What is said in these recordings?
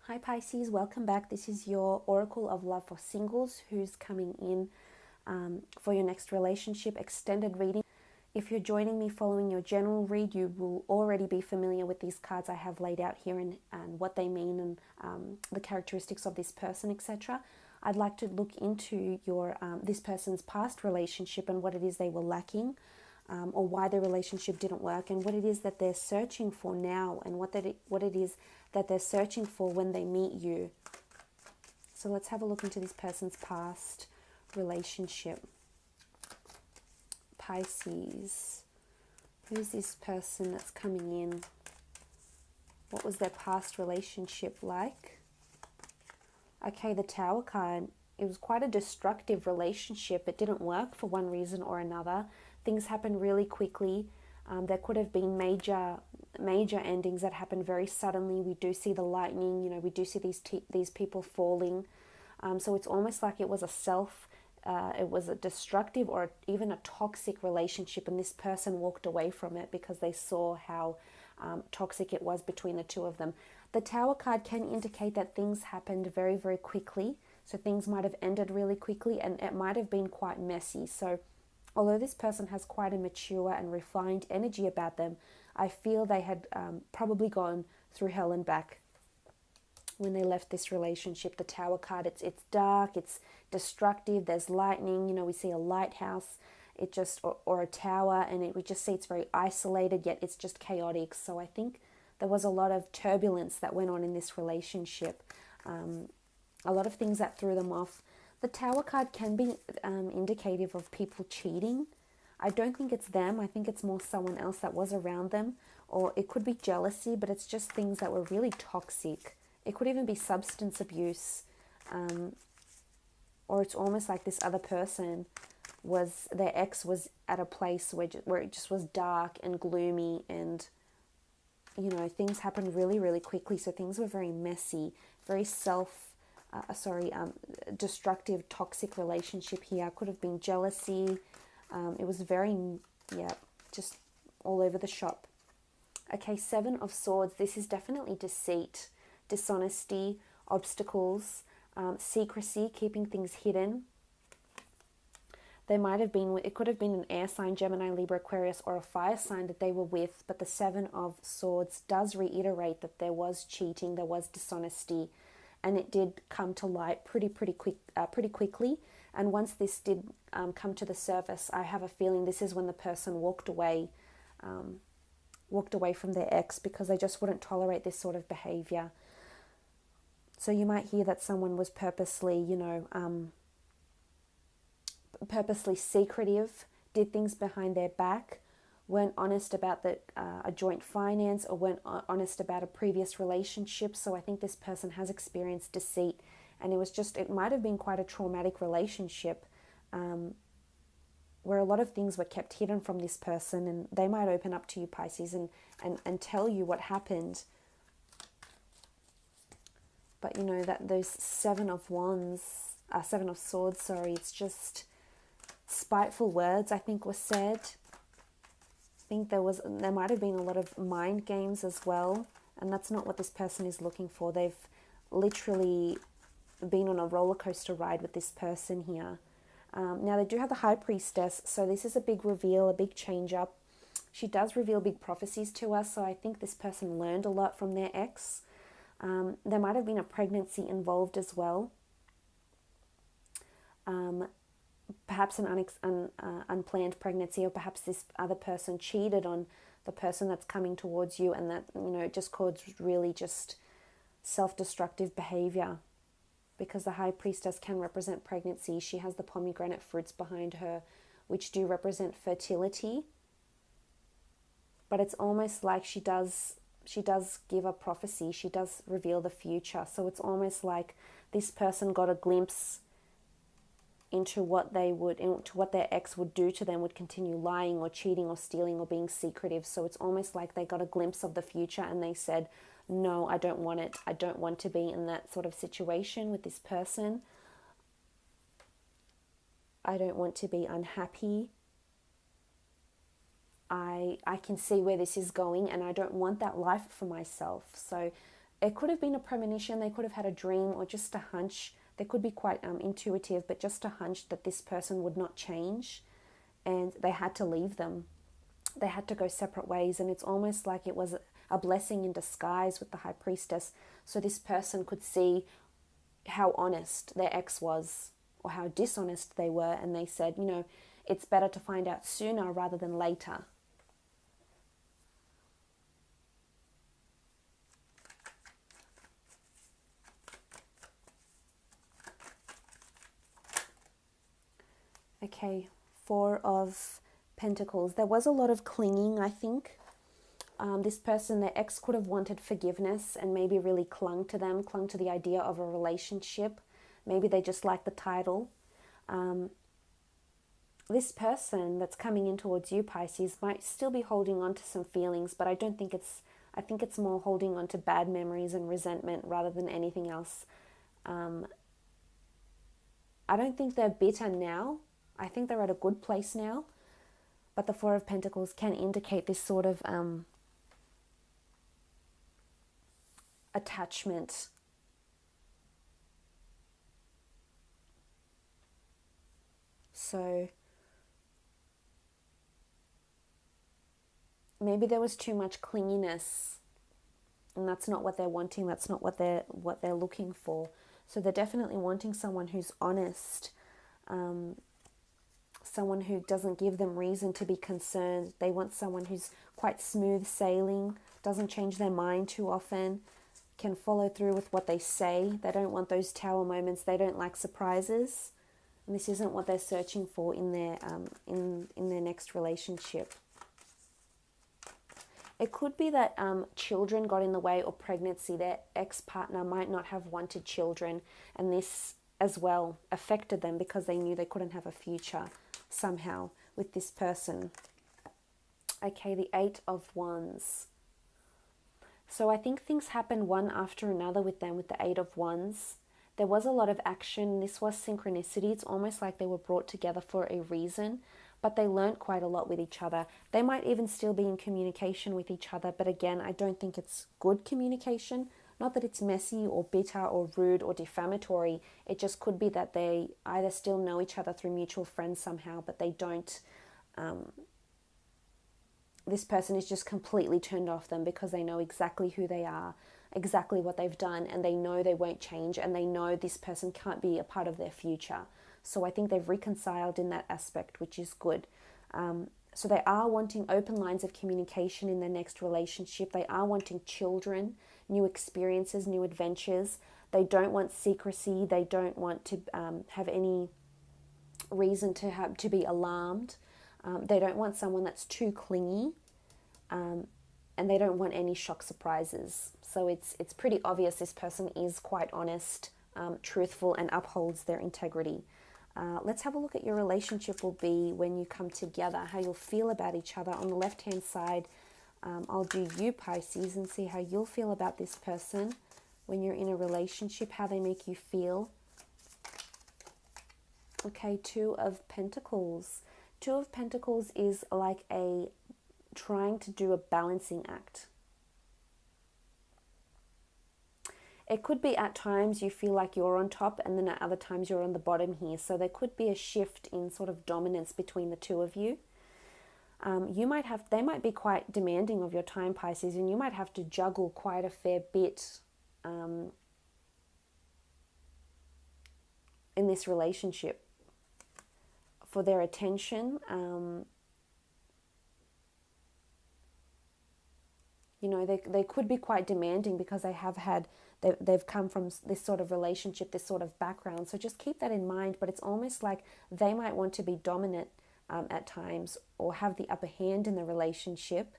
Hi Pisces, welcome back. This is your Oracle of Love for Singles who's coming in for your next relationship extended reading. If you're joining me following your general read, you will already be familiar with these cards I have laid out here and what they mean and the characteristics of this person, etc. I'd like to look into your this person's past relationship and what it is they were lacking, or why the relationship didn't work, and what it is that they're searching for now, and what it is that they're searching for when they meet you. So let's have a look into this person's past relationship. Pisces, who's this person that's coming in? What was their past relationship like? Okay, the Tower card. It was quite a destructive relationship. It didn't work for one reason or another. Things happened really quickly. There could have been major endings that happened very suddenly. We do see the lightning. You know, we do see these people falling. So it's almost like it was it was a destructive or even a toxic relationship, and this person walked away from it because they saw how toxic it was between the two of them. The Tower card can indicate that things happened very, very quickly. So things might have ended really quickly, and it might have been quite messy. So although this person has quite a mature and refined energy about them, I feel they had probably gone through hell and back when they left this relationship. The Tower card, it's dark, it's destructive, there's lightning, you know, we see a lighthouse, or a tower, and we just see it's very isolated, yet it's just chaotic. So I think there was a lot of turbulence that went on in this relationship, a lot of things that threw them off. The Tower card can be indicative of people cheating. I don't think it's them. I think it's more someone else that was around them, or it could be jealousy, but it's just things that were really toxic. It could even be substance abuse, or it's almost like this other person their ex was at a place where it just was dark and gloomy, and you know, things happened really, really quickly. So things were very messy, very destructive, toxic relationship here. Could have been jealousy. It was very, just all over the shop. Okay, Seven of Swords. This is definitely deceit, dishonesty, obstacles, secrecy, keeping things hidden. It could have been an air sign, Gemini, Libra, Aquarius, or a fire sign that they were with, but the Seven of Swords does reiterate that there was cheating, there was dishonesty, and it did come to light pretty quickly. And once this did come to the surface, I have a feeling this is when the person walked away from their ex, because they just wouldn't tolerate this sort of behavior. So you might hear that someone was purposely secretive, did things behind their back, weren't honest about a joint finance, or weren't honest about a previous relationship. So I think this person has experienced deceit, and it might have been quite a traumatic relationship, where a lot of things were kept hidden from this person, and they might open up to you, Pisces, and tell you what happened. But you know that those Seven of Swords, sorry, it's just spiteful words, I think, were said. I think there might have been a lot of mind games as well, and that's not what this person is looking for. They've literally been on a roller coaster ride with this person here. Now they do have the High Priestess, so this is a big reveal, a big change up. She does reveal big prophecies to us, so I think this person learned a lot from their ex. There might have been a pregnancy involved as well. Perhaps an unplanned pregnancy, or perhaps this other person cheated on the person that's coming towards you, and that, you know, it just caused really just self-destructive behavior, because the High Priestess can represent pregnancy. She has the pomegranate fruits behind her, which do represent fertility, but it's almost like she does give a prophecy. She does reveal the future. So it's almost like this person got a glimpse into what their ex would do to them, would continue lying or cheating or stealing or being secretive. So it's almost like they got a glimpse of the future, and they said, no, I don't want it. I don't want to be in that sort of situation with this person. I don't want to be unhappy. I can see where this is going, and I don't want that life for myself. So it could have been a premonition, they could have had a dream or just a hunch. They could be quite intuitive, but just a hunch that this person would not change and they had to leave them. They had to go separate ways, and it's almost like it was a blessing in disguise with the High Priestess. So this person could see how honest their ex was or how dishonest they were, and they said, you know, it's better to find out sooner rather than later. Okay, Four of Pentacles. There was a lot of clinging, I think. This person, their ex, could have wanted forgiveness and maybe really clung to them, clung to the idea of a relationship. Maybe they just like the title. This person that's coming in towards you, Pisces, might still be holding on to some feelings, but I think it's more holding on to bad memories and resentment rather than anything else. I don't think they're bitter now. I think they're at a good place now. But the Four of Pentacles can indicate this sort of attachment. So maybe there was too much clinginess, and that's not what they're wanting. That's not what they're looking for. So they're definitely wanting someone who's honest, someone who doesn't give them reason to be concerned. They want someone who's quite smooth sailing, doesn't change their mind too often, can follow through with what they say. They don't want those tower moments. They don't like surprises. And this isn't what they're searching for in their next relationship. It could be that children got in the way, or pregnancy. Their ex-partner might not have wanted children, and this as well affected them because they knew they couldn't have a future somehow with this person. Okay, the Eight of Wands. So I think things happened one after another with them with the Eight of Wands. There was a lot of action. This was synchronicity. It's almost like they were brought together for a reason, but they learned quite a lot with each other. They might even still be in communication with each other, but again, I don't think it's good communication. Not that it's messy or bitter or rude or defamatory. It just could be that they either still know each other through mutual friends somehow, but they don't. This person is just completely turned off them because they know exactly who they are, exactly what they've done, and they know they won't change, and they know this person can't be a part of their future. So I think they've reconciled in that aspect, which is good. So they are wanting open lines of communication in their next relationship. They are wanting children, new experiences, new adventures. They don't want secrecy. They don't want to have any reason to be alarmed. They don't want someone that's too clingy, and they don't want any shock surprises. So it's pretty obvious this person is quite honest, truthful, and upholds their integrity. Let's have a look at your relationship will be when you come together, how you'll feel about each other. On the left-hand side, I'll do you, Pisces, and see how you'll feel about this person when you're in a relationship, how they make you feel. Okay, Two of Pentacles. Two of Pentacles is like trying to do a balancing act. It could be at times you feel like you're on top, and then at other times you're on the bottom here. So there could be a shift in sort of dominance between the two of you. They might be quite demanding of your time, Pisces, and you might have to juggle quite a fair bit in this relationship for their attention. You know, they could be quite demanding because they've come from this sort of relationship, this sort of background. So just keep that in mind. But it's almost like they might want to be dominant at times, or have the upper hand in the relationship.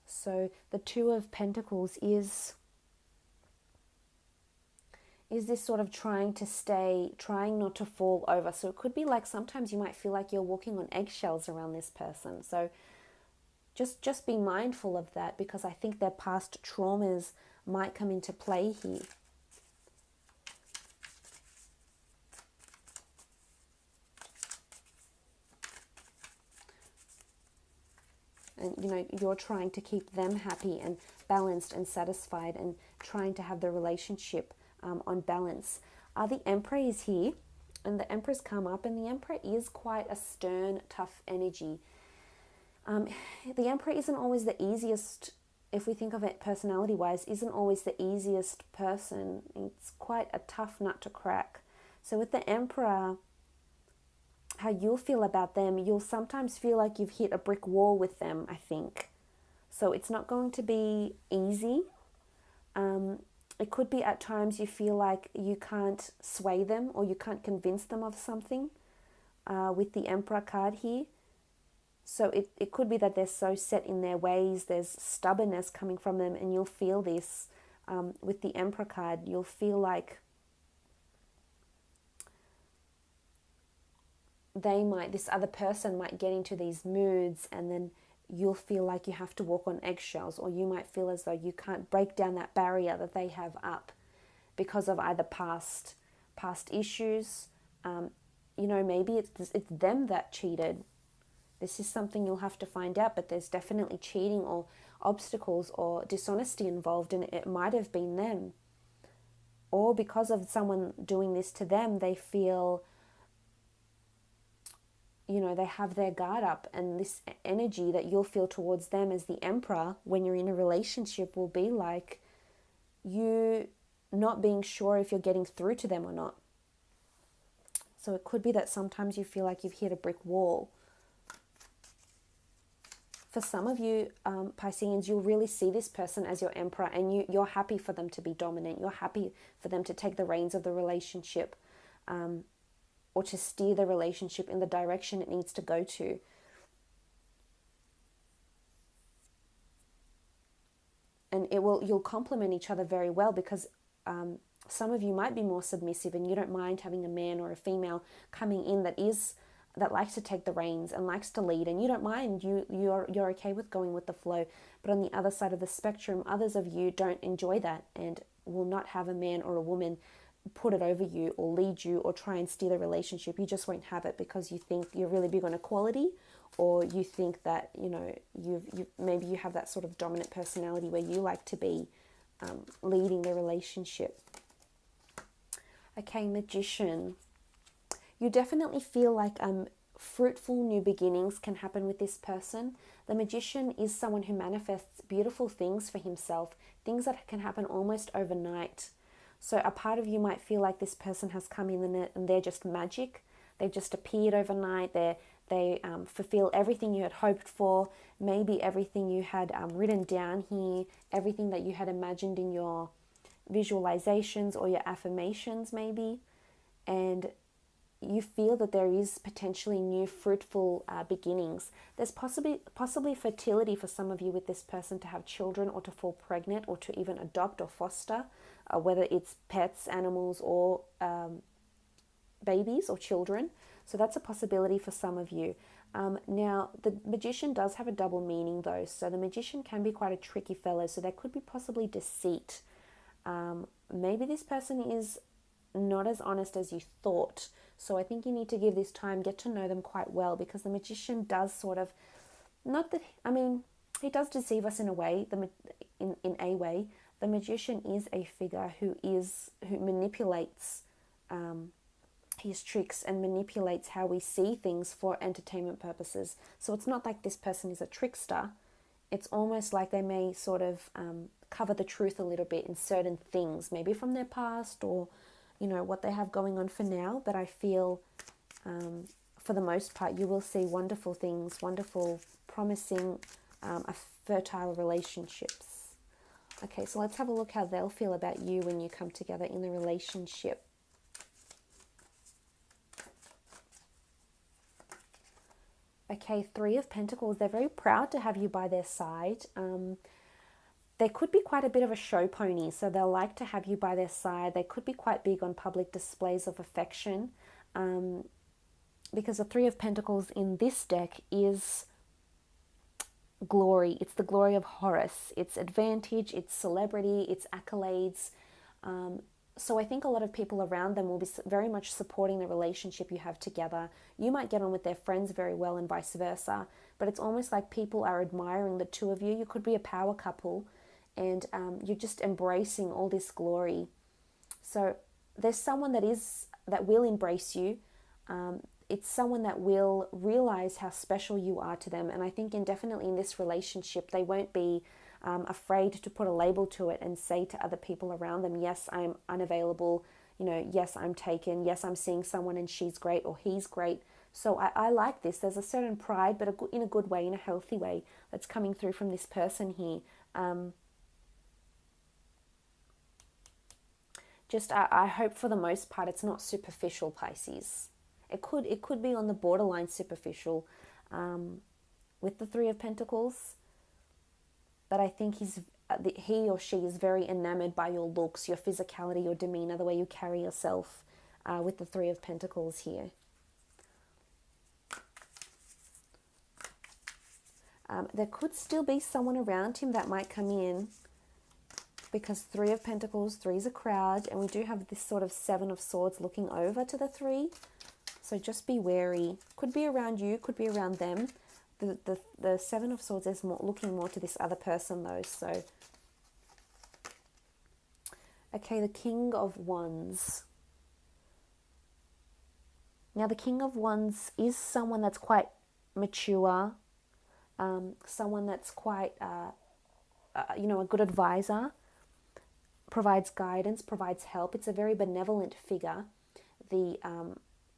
So the Two of Pentacles is this sort of trying not to fall over. So it could be like sometimes you might feel like you're walking on eggshells around this person. So just be mindful of that, because I think their past traumas might come into play here. And, you know, you're trying to keep them happy and balanced and satisfied and trying to have the relationship on balance. The Emperor is here, and the Emperor's come up, and the Emperor is quite a stern, tough energy. The Emperor isn't always the easiest, if we think of it personality-wise, isn't always the easiest person. It's quite a tough nut to crack. So with the Emperor, how you'll feel about them, you'll sometimes feel like you've hit a brick wall with them, I think. So it's not going to be easy. It could be at times you feel like you can't sway them or you can't convince them of something with the Emperor card here. So it could be that they're so set in their ways, there's stubbornness coming from them, and you'll feel this with the Emperor card. You'll feel like this other person might get into these moods, and then you'll feel like you have to walk on eggshells, or you might feel as though you can't break down that barrier that they have up because of either past issues. You know, maybe it's them that cheated. This is something you'll have to find out, but there's definitely cheating or obstacles or dishonesty involved, and it might have been them. Or because of someone doing this to them, they feel, you know, they have their guard up, and this energy that you'll feel towards them as the Emperor when you're in a relationship will be like you not being sure if you're getting through to them or not. So it could be that sometimes you feel like you've hit a brick wall. For some of you, Pisceans, you'll really see this person as your Emperor, and you're happy for them to be dominant. You're happy for them to take the reins of the relationship, or to steer the relationship in the direction it needs to go to. And you'll complement each other very well, because some of you might be more submissive and you don't mind having a man or a female coming in that likes to take the reins and likes to lead, and you don't mind, you're okay with going with the flow. But on the other side of the spectrum, others of you don't enjoy that and will not have a man or a woman put it over you or lead you or try and steer the relationship. You just won't have it because you think you're really big on equality, or you think that, you know, maybe you have that sort of dominant personality where you like to be leading the relationship. Okay, Magician. You definitely feel like fruitful new beginnings can happen with this person. The Magician is someone who manifests beautiful things for himself, things that can happen almost overnight. So a part of you might feel like this person has come in and they're just magic. They've just appeared overnight. They fulfill everything you had hoped for, maybe everything you had written down here, everything that you had imagined in your visualizations or your affirmations maybe. And you feel that there is potentially new fruitful beginnings. There's possibly fertility for some of you with this person, to have children or to fall pregnant or to even adopt or foster, whether it's pets, animals, or babies or children. So that's a possibility for some of you. Now, the Magician does have a double meaning though. So the Magician can be quite a tricky fellow. So there could be possibly deceit. Maybe this person is not as honest as you thought. So I think you need to give this time, get to know them quite well, because the Magician does sort of, he does deceive us in a way, in a way. The Magician is a figure who manipulates his tricks and manipulates how we see things for entertainment purposes. So it's not like this person is a trickster. It's almost like they may sort of cover the truth a little bit in certain things, maybe from their past or, you know, what they have going on for now. But I feel for the most part, you will see wonderful things, wonderful, promising, fertile relationships. Okay, so let's have a look how they'll feel about you when you come together in the relationship. Okay, Three of Pentacles. They're very proud to have you by their side. They could be quite a bit of a show pony, so they'll like to have you by their side. They could be quite big on public displays of affection, because the Three of Pentacles in this deck is glory. It's the glory of Horus. It's advantage, it's celebrity, it's accolades. So I think a lot of people around them will be very much supporting the relationship you have together. You might get on with their friends very well and vice versa, but it's almost like people are admiring the two of you. You could be a power couple, and you're just embracing all this glory. So there's someone that will embrace you. It's someone that will realize how special you are to them. And I think definitely in this relationship, they won't be afraid to put a label to it and say to other people around them, yes, I'm unavailable. Yes, I'm taken. Yes, I'm seeing someone and she's great or he's great. So I like this. There's a certain pride, but in a good way, in a healthy way, that's coming through from this person here. I hope for the most part it's not superficial, Pisces. It could be on the borderline superficial with the Three of Pentacles, but I think he or she is very enamored by your looks, your physicality, your demeanor, the way you carry yourself with the Three of Pentacles here. There could still be someone around him that might come in, because Three of Pentacles, three is a crowd, and we do have this sort of Seven of Swords looking over to the three. So just be wary. Could be around you, could be around them. The Seven of Swords is looking more to this other person though. So, okay, the King of Wands. Now the King of Wands is someone that's quite mature, someone that's quite, a good advisor, provides guidance, provides help. It's a very benevolent figure, the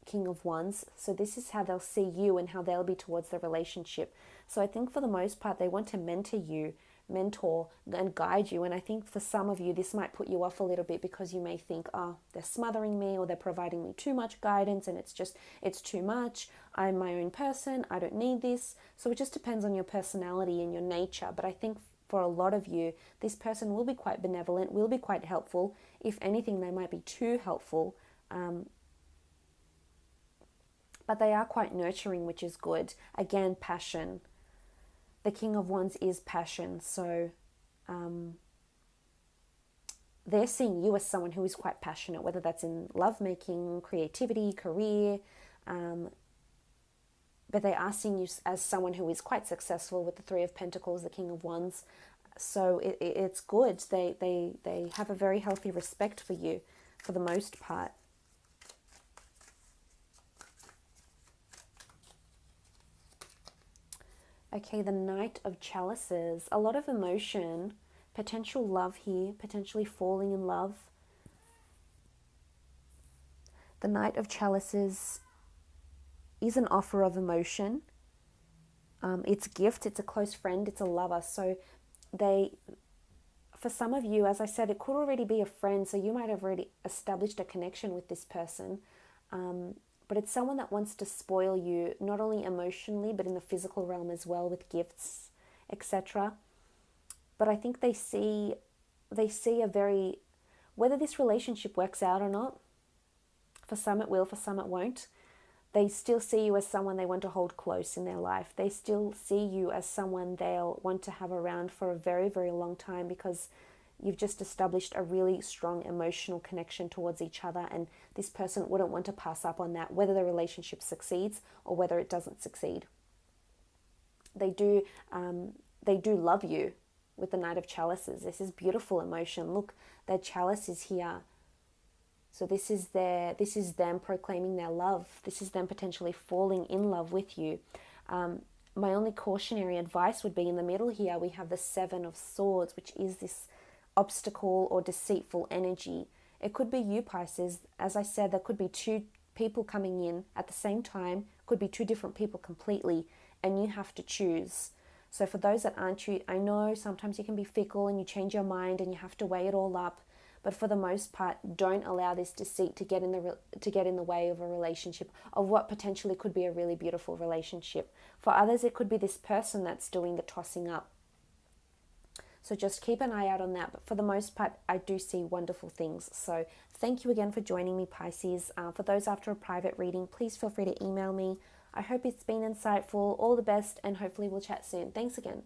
King of Wands. So this is how they'll see you and how they'll be towards the relationship. So I think for the most part, they want to mentor and guide you. And I think for some of you, this might put you off a little bit, because you may think, oh, they're smothering me, or they're providing me too much guidance, and it's too much. I'm my own person. I don't need this. So it just depends on your personality and your nature. But I think for a lot of you, this person will be quite benevolent, will be quite helpful. If anything, they might be too helpful. But they are quite nurturing, which is good. Again, passion. The King of Wands is passion. So they're seeing you as someone who is quite passionate, whether that's in lovemaking, creativity, career. But they are seeing you as someone who is quite successful with the Three of Pentacles, the King of Wands. So it's good. They have a very healthy respect for you for the most part. Okay, the Knight of Chalices. A lot of emotion, potential love here, potentially falling in love. The Knight of Chalices is an offer of emotion. It's a gift, it's a close friend, it's a lover. So for some of you, as I said, it could already be a friend, so you might have already established a connection with this person. But it's someone that wants to spoil you, not only emotionally, but in the physical realm as well, with gifts, etc. But I think they see whether this relationship works out or not, for some it will, for some it won't, they still see you as someone they want to hold close in their life. They still see you as someone they'll want to have around for a very, very long time, because you've just established a really strong emotional connection towards each other, and this person wouldn't want to pass up on that, whether the relationship succeeds or whether it doesn't succeed. They do love you with the Knight of Chalices. This is beautiful emotion. Look, their chalice is here. So this is them proclaiming their love. This is them potentially falling in love with you. My only cautionary advice would be in the middle here, we have the Seven of Swords, which is this obstacle or deceitful energy. It could be you, Pisces. As I said, there could be two people coming in at the same time, could be two different people completely, and you have to choose. So for those that aren't you, I know sometimes you can be fickle and you change your mind and you have to weigh it all up, but for the most part, don't allow this deceit to get in the way of a relationship, of what potentially could be a really beautiful relationship. For others, it could be this person that's doing the tossing up. So just keep an eye out on that. But for the most part, I do see wonderful things. So thank you again for joining me, Pisces. For those after a private reading, please feel free to email me. I hope it's been insightful. All the best, and hopefully we'll chat soon. Thanks again.